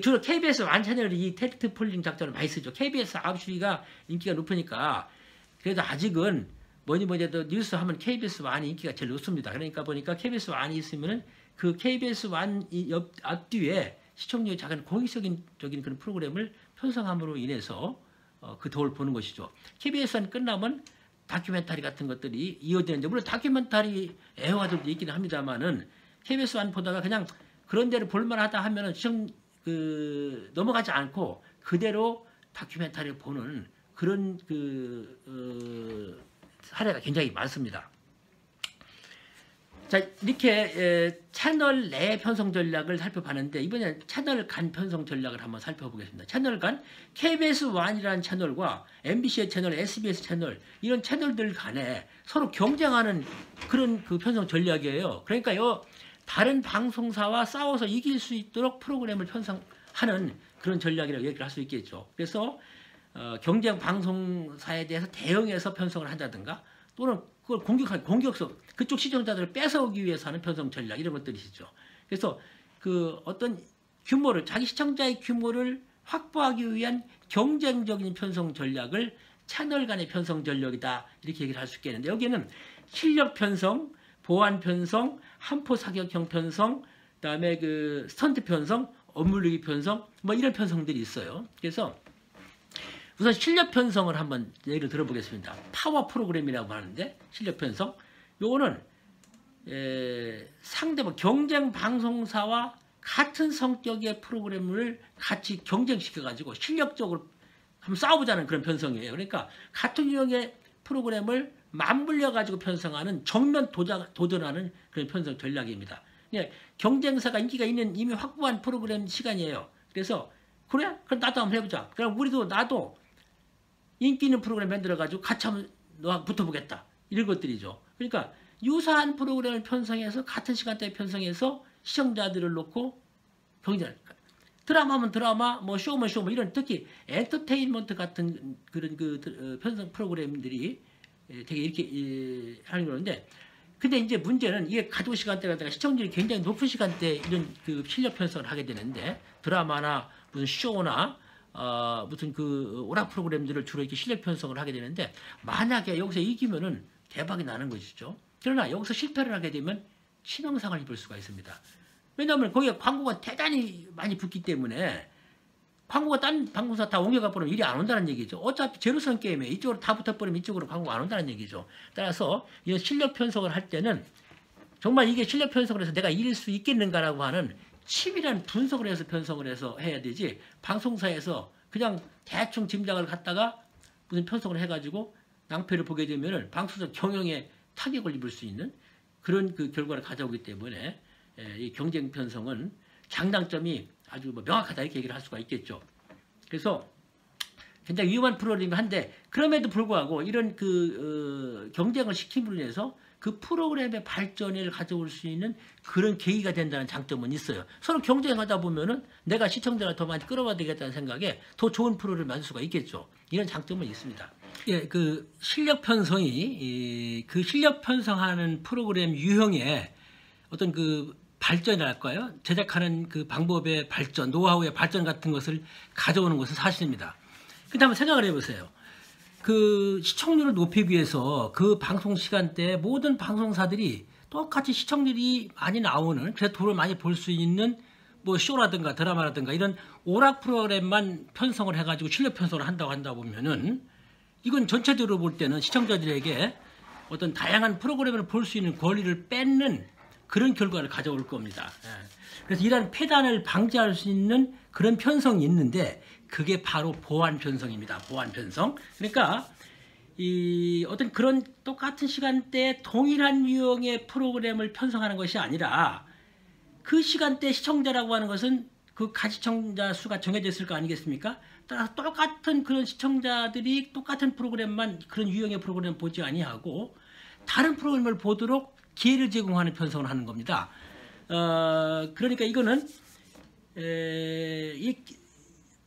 주로 KBS 완 채널이 이 텐트 폴링 작전을 많이 쓰죠. KBS 9시가 인기가 높으니까 그래도 아직은 뭐니 해도 뉴스 하면 KBS 1이 인기가 제일 높습니다. 그러니까 보니까 KBS 1이 있으면은 그 KBS 1 앞뒤에 시청률이 작은 공익적인 그런 프로그램을 편성함으로 인해서 그 덕을 보는 것이죠. KBS 1 끝나면 다큐멘터리 같은 것들이 이어지는데 물론 다큐멘터리 애화들도 있기는 합니다만은 KBS 1 보다가 그냥 그런 데를 볼만하다 하면은 넘어가지 않고 그대로 다큐멘터리를 보는 그런 사례가 굉장히 많습니다. 자, 이렇게 채널 내 편성 전략을 살펴봤는데 이번에는 채널 간 편성 전략을 한번 살펴보겠습니다. 채널 간 KBS 1이라는 채널과 MBC의 채널, SBS 채널 이런 채널들 간에 서로 경쟁하는 그런 그 편성 전략이에요. 그러니까요. 다른 방송사와 싸워서 이길 수 있도록 프로그램을 편성하는 그런 전략이라고 얘기를 할 수 있겠죠. 그래서 경쟁 방송사에 대해서 대응해서 편성을 한다든가 또는 그걸 공격성 그쪽 시청자들을 뺏어오기 위해서 하는 편성 전략 이런 것들이시죠. 그래서 그 어떤 규모를 자기 시청자의 규모를 확보하기 위한 경쟁적인 편성 전략을 채널 간의 편성 전략이다 이렇게 얘기를 할 수 있겠는데 여기에는 실력 편성, 보안 편성, 한포 사격형 편성, 그다음에 그 스턴트 편성, 업무르기 편성, 뭐 이런 편성들이 있어요. 그래서 우선 실력 편성을 한번 예를 들어보겠습니다. 파워 프로그램이라고 하는데 실력 편성, 요거는 상대방 경쟁 방송사와 같은 성격의 프로그램을 같이 경쟁시켜가지고 실력적으로 한번 싸워보자는 그런 편성이에요. 그러니까 같은 유형의 프로그램을 맞물려가지고 편성하는 정면 도전하는 그런 편성 전략입니다. 경쟁사가 인기가 있는 이미 확보한 프로그램 시간이에요. 그래서 그래? 그럼 나도 한번 해보자. 그럼 나도 인기 있는 프로그램 만들어가지고 같이 한번 너하고 붙어보겠다. 이런 것들이죠. 그러니까 유사한 프로그램을 편성해서 같은 시간대에 편성해서 시청자들을 놓고 경쟁을. 드라마면 드라마, 뭐 쇼면 쇼, 뭐 이런 특히 엔터테인먼트 같은 그런 편성 프로그램들이 되게 이렇게 하는 거는데, 근데 이제 문제는 이게 가족 시간대가 시청률이 굉장히 높은 시간대에 이런 실력 편성을 하게 되는데, 드라마나 무슨 쇼나 무슨 오락 프로그램들을 주로 이렇게 실력 편성을 하게 되는데, 만약에 여기서 이기면은 대박이 나는 것이죠. 그러나 여기서 실패를 하게 되면 치명상을 입을 수가 있습니다. 왜냐하면 거기에 광고가 대단히 많이 붙기 때문에 광고가 딴 방송사 다 옮겨가 버리면 일이 안 온다는 얘기죠. 어차피 제로섬 게임에 이쪽으로 다 붙어버리면 이쪽으로 광고가 안 온다는 얘기죠. 따라서 이 실력 편성을 할 때는 정말 이게 실력 편성을 해서 내가 이길 수 있겠는가라고 하는 치밀한 분석을 해서 편성을 해서 해야 되지, 방송사에서 그냥 대충 짐작을 갖다가 무슨 편성을 해가지고 낭패를 보게 되면은 방송사 경영에 타격을 입을 수 있는 그런 결과를 가져오기 때문에 이 경쟁 편성은 장단점이 아주 명확하다 이렇게 얘기를 할 수가 있겠죠. 그래서 굉장히 위험한 프로그램이 한데, 그럼에도 불구하고 이런 경쟁을 시킴으로 인해서 그 프로그램의 발전을 가져올 수 있는 그런 계기가 된다는 장점은 있어요. 서로 경쟁하다 보면은 내가 시청자를 더 많이 끌어와야 되겠다는 생각에 더 좋은 프로그램을 만들 수가 있겠죠. 이런 장점은 있습니다. 예, 실력 편성이 실력 편성하는 프로그램 유형의 어떤 발전이랄까요? 제작하는 방법의 발전, 노하우의 발전 같은 것을 가져오는 것은 사실입니다. 근데 한번 생각을 해보세요. 시청률을 높이기 위해서 방송 시간대에 모든 방송사들이 똑같이 시청률이 많이 나오는, 그래서 돈을 많이 벌 수 있는 뭐 쇼라든가 드라마라든가 이런 오락 프로그램만 편성을 해가지고 실력 편성을 한다 보면은, 이건 전체적으로 볼 때는 시청자들에게 어떤 다양한 프로그램을 볼 수 있는 권리를 뺏는 그런 결과를 가져올 겁니다. 그래서 이러한 폐단을 방지할 수 있는 그런 편성이 있는데, 그게 바로 보완 편성입니다. 보완 편성. 그러니까 어떤 그런 똑같은 시간대에 동일한 유형의 프로그램을 편성하는 것이 아니라, 그 시간대 시청자라고 하는 것은 가시청자 수가 정해져 있을 거 아니겠습니까? 따라서 똑같은 그런 시청자들이 똑같은 프로그램만, 그런 유형의 프로그램을 보지 아니하고 다른 프로그램을 보도록 기회를 제공하는 편성을 하는 겁니다. 그러니까 이거는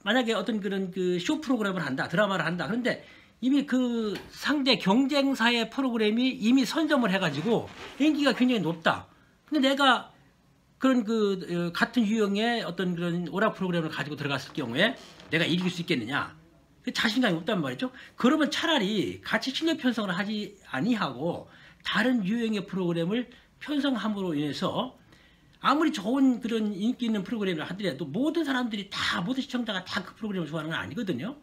만약에 어떤 그런 쇼 프로그램을 한다, 드라마를 한다. 그런데 이미 상대 경쟁사의 프로그램이 이미 선점을 해가지고 인기가 굉장히 높다. 근데 내가 그런 같은 유형의 어떤 그런 오락 프로그램을 가지고 들어갔을 경우에 내가 이길 수 있겠느냐? 자신감이 없단 말이죠. 그러면 차라리 같이 실력 편성을 하지 아니하고 다른 유형의 프로그램을 편성함으로 인해서 아무리 좋은 그런 인기 있는 프로그램을 하더라도 모든 사람들이 모든 시청자가 다 그 프로그램을 좋아하는 건 아니거든요.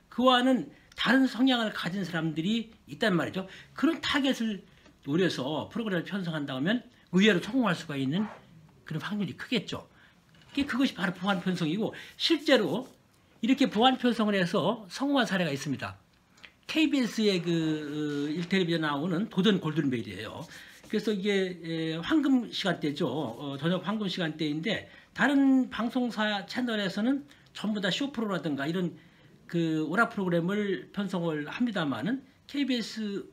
그와는 다른 성향을 가진 사람들이 있단 말이죠. 그런 타겟을 노려서 프로그램을 편성한다면 의외로 성공할 수가 있는 그런 확률이 크겠죠. 그것이 바로 보완 편성이고, 실제로 이렇게 보완 편성을 해서 성공한 사례가 있습니다. KBS의 일텔레비전 나오는 도전 골든벨이에요. 그래서 이게 황금 시간대죠. 저녁 황금 시간대인데, 다른 방송사 채널에서는 전부 다 쇼프로라든가 이런 오락 프로그램을 편성을 합니다만은, KBS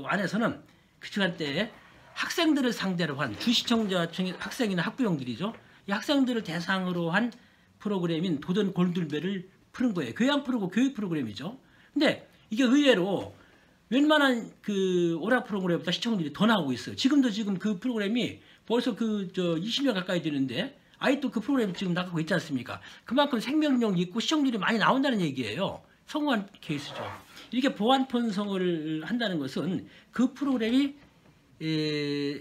안에서는 그 시간대에 학생들을 상대로 한 주시청자층의 학생이나 학부형들이죠. 이 학생들을 대상으로 한 프로그램인 도전 골든벨을 푸는 거예요. 교양 프로고 교육 프로그램이죠. 근데 이게 의외로 웬만한 오락 프로그램보다 시청률이 더 나오고 있어요. 지금 그 프로그램이 벌써 20년 가까이 되는데 아직도 그 프로그램 지금 나가고 있지 않습니까? 그만큼 생명력이 있고 시청률이 많이 나온다는 얘기예요. 성공한 케이스죠. 이렇게 보완 편성을 한다는 것은 그 프로그램이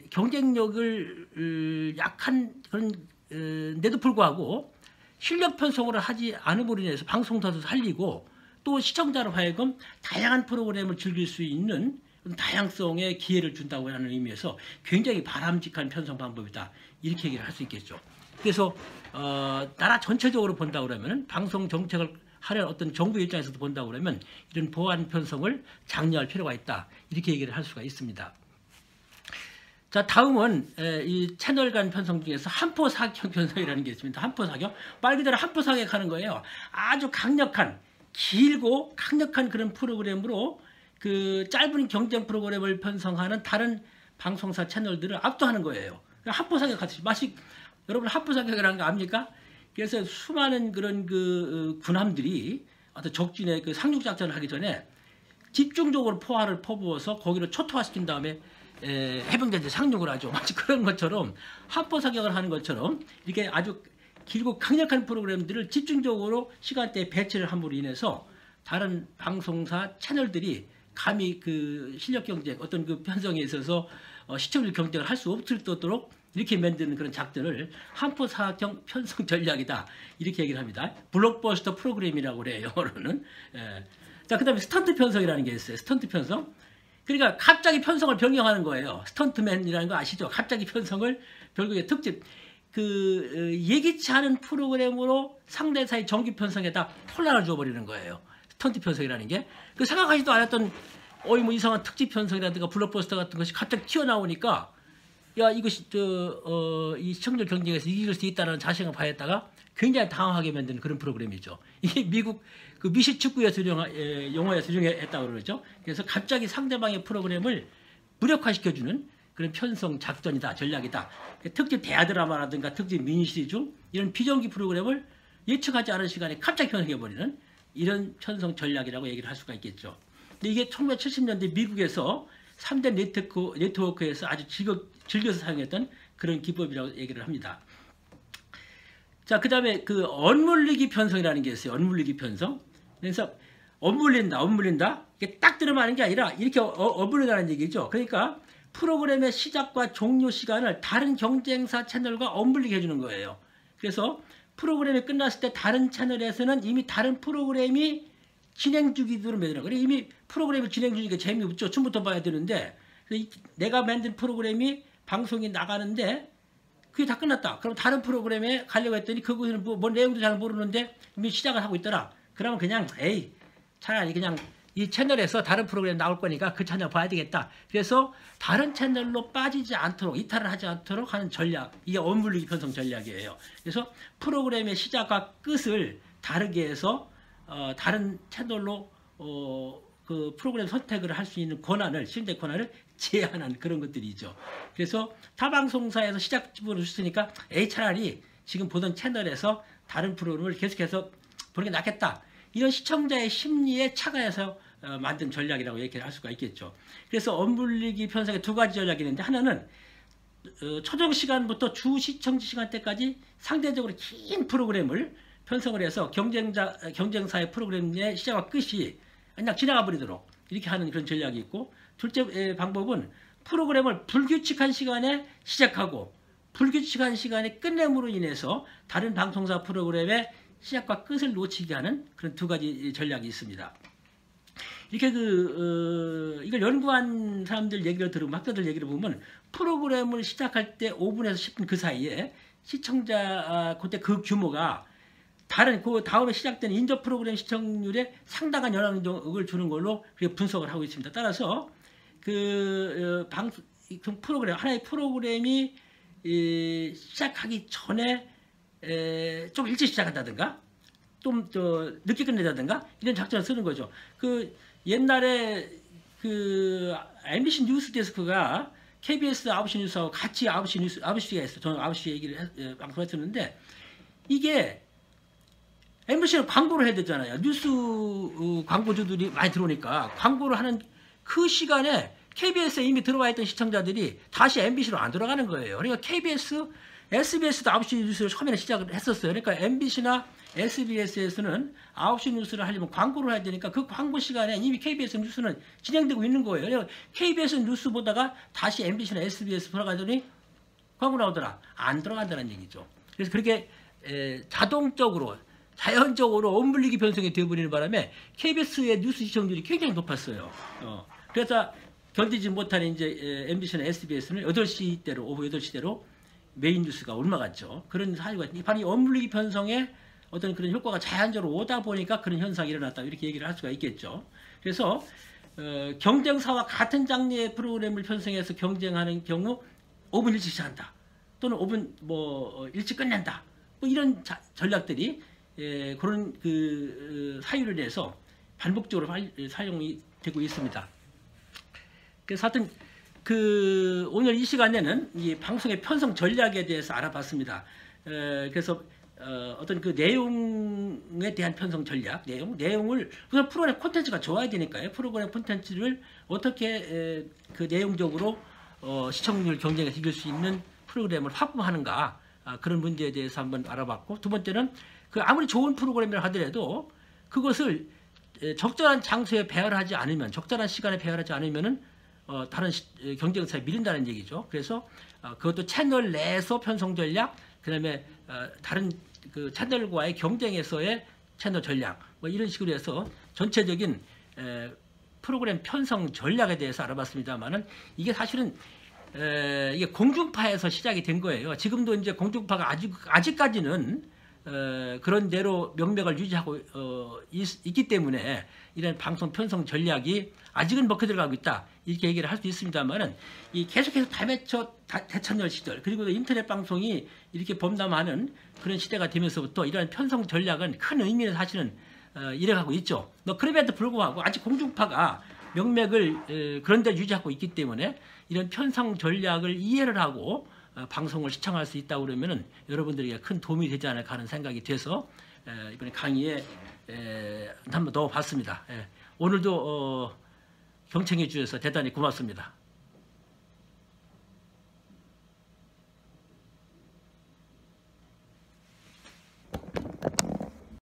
경쟁력을 약한 그런 데도 불구하고 실력 편성을 하지 않음으로 인해서 방송사도 살리고, 또 시청자로 하여금 다양한 프로그램을 즐길 수 있는 다양성의 기회를 준다고 하는 의미에서 굉장히 바람직한 편성 방법이다, 이렇게 얘기를 할 수 있겠죠. 그래서 나라 전체적으로 본다고 그러면, 방송 정책을 하려는 어떤 정부 입장에서도 본다고 그러면 이런 보완 편성을 장려할 필요가 있다, 이렇게 얘기를 할 수가 있습니다. 자, 다음은 이 채널 간 편성 중에서 한포사격 편성이라는 게 있습니다. 한포사격. 말 그대로 한포사격 하는 거예요. 아주 강력한, 길고 강력한 그런 프로그램으로 그 짧은 경쟁 프로그램을 편성하는 다른 방송사 채널들을 압도하는 거예요. 한포사격 하듯이. 여러분 한포사격이라는 거 압니까? 그래서 수많은 그런 그 군함들이 어떤 적진의 그 상륙작전을 하기 전에 집중적으로 포화를 퍼부어서 거기를 초토화시킨 다음에 해병대들이 상륙을 하죠. 마치 그런 것처럼 한포사격을 하는 것처럼 이렇게 아주 길고 강력한 프로그램들을 집중적으로 시간대에 배치를 함으로 인해서 다른 방송사 채널들이 감히 그 실력 경쟁 어떤 그 편성에 있어서 시청률 경쟁을 할 수 없도록 이렇게 만드는 그런 작전을 한포사격 편성 전략이다 이렇게 얘기를 합니다. 블록버스터 프로그램이라고 그래요. 영어로는. 자, 그 다음에 스턴트 편성이라는 게 있어요. 스턴트 편성. 그러니까 갑자기 편성을 변경하는 거예요. 스턴트맨이라는 거 아시죠? 갑자기 편성을 변경의 특집. 예기치 않은 프로그램으로 상대사의 정규 편성에다 혼란을 줘버리는 거예요. 스턴트 편성이라는 게. 생각하지도 않았던 뭐 이상한 특집 편성이라든가 블록버스터 같은 것이 갑자기 튀어나오니까 야, 이것이 이 시청률 경쟁에서 이길 수 있다는 자신을 발휘했다가 굉장히 당황하게 만드는 그런 프로그램이죠. 이게 미국 그 미식 축구에서 영화에서 유행했다고 그러죠. 그래서 갑자기 상대방의 프로그램을 무력화시켜주는 그런 편성 작전이다, 전략이다. 특집 대하드라마라든가 특집 미니시리즈 이런 비정규 프로그램을 예측하지 않은 시간에 갑자기 편성해버리는 이런 편성 전략이라고 얘기를 할 수가 있겠죠. 근데 이게 1970년대 미국에서 3대 네트워크에서 아주 즐겨서 사용했던 그런 기법이라고 얘기를 합니다. 자, 그 다음에 그 엇물리기 편성이라는 게 있어요. 엇물리기 편성. 그래서 엇물린다. 이게 딱 들으면 하는 게 아니라 이렇게 엇물린다는 얘기죠. 그러니까 프로그램의 시작과 종료 시간을 다른 경쟁사 채널과 엇물리게 해주는 거예요. 그래서 프로그램이 끝났을 때 다른 채널에서는 이미 다른 프로그램이 진행 중이도록 만들어. 그래 이미 프로그램이 진행 중이니까 재미없죠. 처음부터 봐야 되는데 내가 만든 프로그램이 방송이 나가는데 그게 다 끝났다. 그럼 다른 프로그램에 가려고 했더니 그거는 뭔 내용도 잘 모르는데 이미 시작을 하고 있더라. 그러면 그냥 차라리 그냥 이 채널에서 다른 프로그램 나올 거니까 그 채널 봐야 되겠다. 그래서 다른 채널로 빠지지 않도록 이탈을 하지 않도록 하는 전략. 이게 엇물리기 편성 전략이에요. 그래서 프로그램의 시작과 끝을 다르게 해서 다른 채널로 그 프로그램 선택을 할 수 있는 시행된 권한을 제한한 그런 것들이죠. 그래서 타 방송사에서 시작부를 줬으니까 차라리 지금 보던 채널에서 다른 프로그램을 계속해서 보는 게 낫겠다. 이런 시청자의 심리에 착안해서 만든 전략이라고 얘기를 할 수가 있겠죠. 그래서 엇물리기 편성의 두 가지 전략이 있는데 하나는 초정 시간부터 주 시청자 시간대까지 상대적으로 긴 프로그램을 편성을 해서 경쟁사의 프로그램의 시작과 끝이 그냥 지나가 버리도록 이렇게 하는 그런 전략이 있고, 둘째 방법은 프로그램을 불규칙한 시간에 시작하고 불규칙한 시간에 끝냄으로 인해서 다른 방송사 프로그램의 시작과 끝을 놓치게 하는 그런 두 가지 전략이 있습니다. 이렇게 이걸 연구한 사람들 얘기를 들으면, 학자들 얘기를 보면 프로그램을 시작할 때 5분에서 10분 그 사이에 시청자 그때 그 규모가 다른 그 다음에 시작된 인접 프로그램 시청률에 상당한 영향력을 주는 걸로 분석을 하고 있습니다. 따라서 하나의 프로그램이 시작하기 전에 좀 일찍 시작한다든가 좀 늦게 끝내다든가 이런 작전을 쓰는 거죠. 옛날에 MBC 뉴스 데스크가 KBS 9시 뉴스하고 같이 9시에 했어요. 저는 9시 얘기를 방송했었는데, 이게 MBC는 광고를 해야 되잖아요. 뉴스 광고주들이 많이 들어오니까 광고를 하는 그 시간에 KBS에 이미 들어와 있던 시청자들이 다시 MBC로 안 돌아가는 거예요. 그러니까 SBS도 9시 뉴스를 처음에는 시작을 했었어요. 그러니까 MBC나 SBS에서는 9시 뉴스를 하려면 광고를 해야 되니까 그 광고 시간에 이미 KBS 뉴스는 진행되고 있는 거예요. 그러니까 KBS 뉴스 보다가 다시 MBC나 SBS 돌아가더니 광고 나오더라. 안 들어간다는 얘기죠. 그래서 그렇게 자연적으로 엇물리기 편성이 되어버리는 바람에 KBS의 뉴스 시청률이 굉장히 높았어요. 그래서 견디지 못하는 이제 MBC나 SBS는 8시대로, 오후 8시대로 메인 뉴스가 옮아갔죠. 그런 사유가 있습니다. 바로 이 엇물리기 편성에 어떤 그런 효과가 자연적으로 오다 보니까 그런 현상이 일어났다. 이렇게 얘기를 할 수가 있겠죠. 그래서 경쟁사와 같은 장르의 프로그램을 편성해서 경쟁하는 경우 5분 일찍 시작한다. 또는 5분 일찍 끝낸다. 뭐 이런 전략들이 그런 사유를 내서 반복적으로 사용이 되고 있습니다. 그래서 하여튼 오늘 이 시간에는 이 방송의 편성 전략에 대해서 알아봤습니다. 그래서 어떤 그 내용에 대한 편성 전략, 내용을 우선 프로그램 콘텐츠가 좋아야 되니까요. 프로그램 콘텐츠를 어떻게 그 내용적으로 시청률 경쟁에서 이길 수 있는 프로그램을 확보하는가, 그런 문제에 대해서 한번 알아봤고, 두 번째는 그 아무리 좋은 프로그램이라 하더라도 그것을 적절한 장소에 배열하지 않으면, 적절한 시간에 배열하지 않으면은 다른 경쟁사에 밀린다는 얘기죠. 그래서 그것도 채널 내에서 편성 전략, 그다음에 다른 그 채널과의 경쟁에서의 채널 전략, 뭐 이런 식으로 해서 전체적인 프로그램 편성 전략에 대해서 알아봤습니다만은, 이게 사실은 이게 공중파에서 시작이 된 거예요. 지금도 이제 공중파가 아직까지는 그런 대로 명맥을 유지하고 있기 때문에 이런 방송 편성 전략이 아직은 먹혀 들어가고 있다, 이렇게 얘기를 할 수 있습니다만은, 이 계속해서 대채널 시절, 그리고 인터넷 방송이 이렇게 범람하는 그런 시대가 되면서부터 이러한 편성 전략은 큰 의미를 사실은 잃어가고 있죠. 그럼에도 불구하고 아직 공중파가 명맥을 그런 데 유지하고 있기 때문에 이런 편성 전략을 이해를 하고 방송을 시청할 수 있다고 그러면은 여러분들에게 큰 도움이 되지 않을까 하는 생각이 돼서 이번에 강의에 한번 넣어봤습니다. 오늘도 경청해 주셔서 대단히 고맙습니다.